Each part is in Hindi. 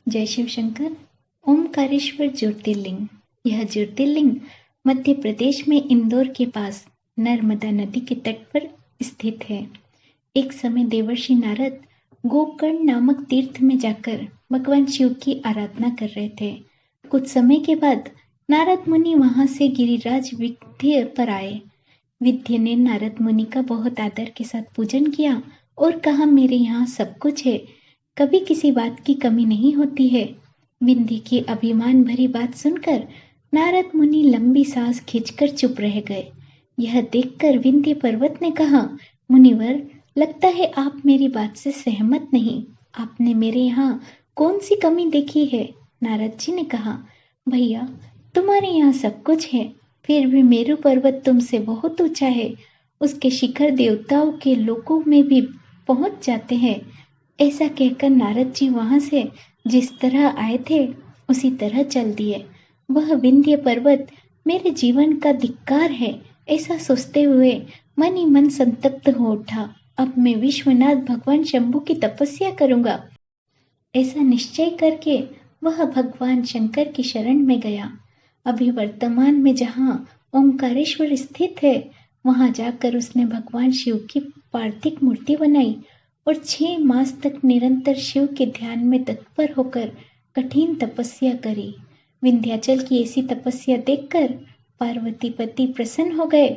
जय शिव शंकर। ओमकारेश्वर ज्योतिर्लिंग। यह ज्योतिर्लिंग मध्य प्रदेश में इंदौर के पास नर्मदा नदी के तट पर स्थित है। एक समय देवर्षि नारद गोकर्ण नामक तीर्थ में जाकर भगवान शिव की आराधना कर रहे थे। कुछ समय के बाद नारद मुनि वहां से गिरिराज विंध्य पर आए। विंध्य ने नारद मुनि का बहुत आदर के साथ पूजन किया और कहा, मेरे यहाँ सब कुछ है, कभी किसी बात की कमी नहीं होती है। विंध्य की अभिमान भरी बात सुनकर नारद मुनि लंबी सांस खींचकर चुप रह गए। यह देखकर विंध्य पर्वत ने कहा, मुनिवर, लगता है आप मेरी बात से सहमत नहीं। आपने मेरे यहाँ कौन सी कमी देखी है? नारद जी ने कहा, भैया, तुम्हारे यहाँ सब कुछ है, फिर भी मेरू पर्वत तुमसे बहुत ऊंचा है। उसके शिखर देवताओं के लोकों में भी पहुंच जाते हैं। ऐसा कहकर नारद जी वहां से जिस तरह आए थे उसी तरह चल दिए। वह विंध्य पर्वत मेरे जीवन का धिक्कार है, ऐसा सोचते हुए मन ही मन संतप्त हो उठा। अब मैं विश्वनाथ भगवान शंभु की तपस्या करूंगा। ऐसा निश्चय करके वह भगवान शंकर की शरण में गया। अभी वर्तमान में जहाँ ओंकारेश्वर स्थित है, वहां जाकर उसने भगवान शिव की पार्थिव मूर्ति बनाई और 6 मास तक निरंतर शिव के ध्यान में तत्पर होकर कठिन तपस्या करी। विंध्याचल की ऐसी तपस्या देखकर पार्वती पति प्रसन्न हो गए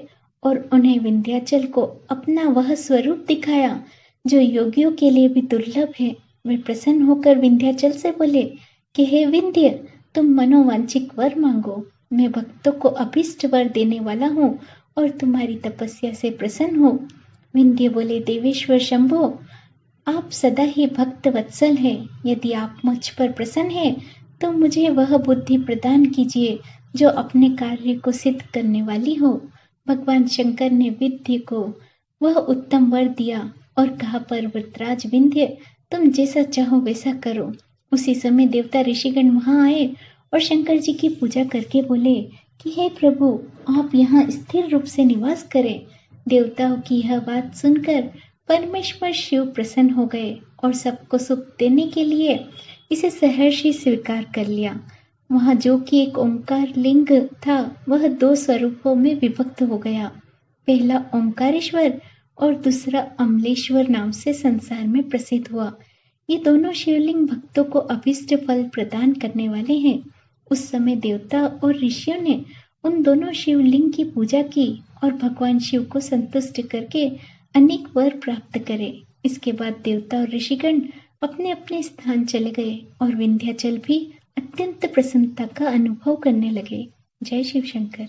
और उन्हें विंध्याचल को अपना वह स्वरूप दिखाया जो योगियों के लिए भी दुर्लभ है। वे प्रसन्न होकर विंध्याचल से बोले कि हे विंध्य, तुम मनोवांछित वर मांगो। मैं भक्तों को अभीष्ट वर देने वाला हूँ और तुम्हारी तपस्या से प्रसन्न हूँ। विंध्य बोले, देवेश्वर शंभो, आप सदा ही भक्त वत्सल हैं। यदि आप मुझ पर प्रसन्न हैं तो मुझे वह बुद्धि प्रदान कीजिए जो अपने कार्य को सिद्ध करने वाली हो। भगवान शंकर ने विंध्य को वह उत्तम वर दिया और कहा, पर्वतराज विंध्य, तुम जैसा चाहो वैसा करो। उसी समय देवता ऋषिगण वहां आए और शंकर जी की पूजा करके बोले कि हे प्रभु, आप यहाँ स्थिर रूप से निवास करें। देवताओं की यह बात सुनकर परमेश्वर शिव प्रसन्न हो गए और सबको सुख देने के लिए इसे सहर्षि स्वीकार कर लिया। वहां जो कि एक ओंकार लिंग था, वह 2 स्वरूपों में विभक्त हो गया। पहला ओंकारेश्वर और दूसरा अमलेश्वर नाम से संसार में प्रसिद्ध हुआ। ये दोनों शिवलिंग भक्तों को अभीष्ट फल प्रदान करने वाले हैं। उस समय देवता और ऋषियों ने उन दोनों शिवलिंग की पूजा की और भगवान शिव को संतुष्ट करके अनेक वर प्राप्त करे। इसके बाद देवता और ऋषिगण अपने अपने स्थान चले गए और विंध्याचल भी अत्यंत प्रसन्नता का अनुभव करने लगे। जय शिव शंकर।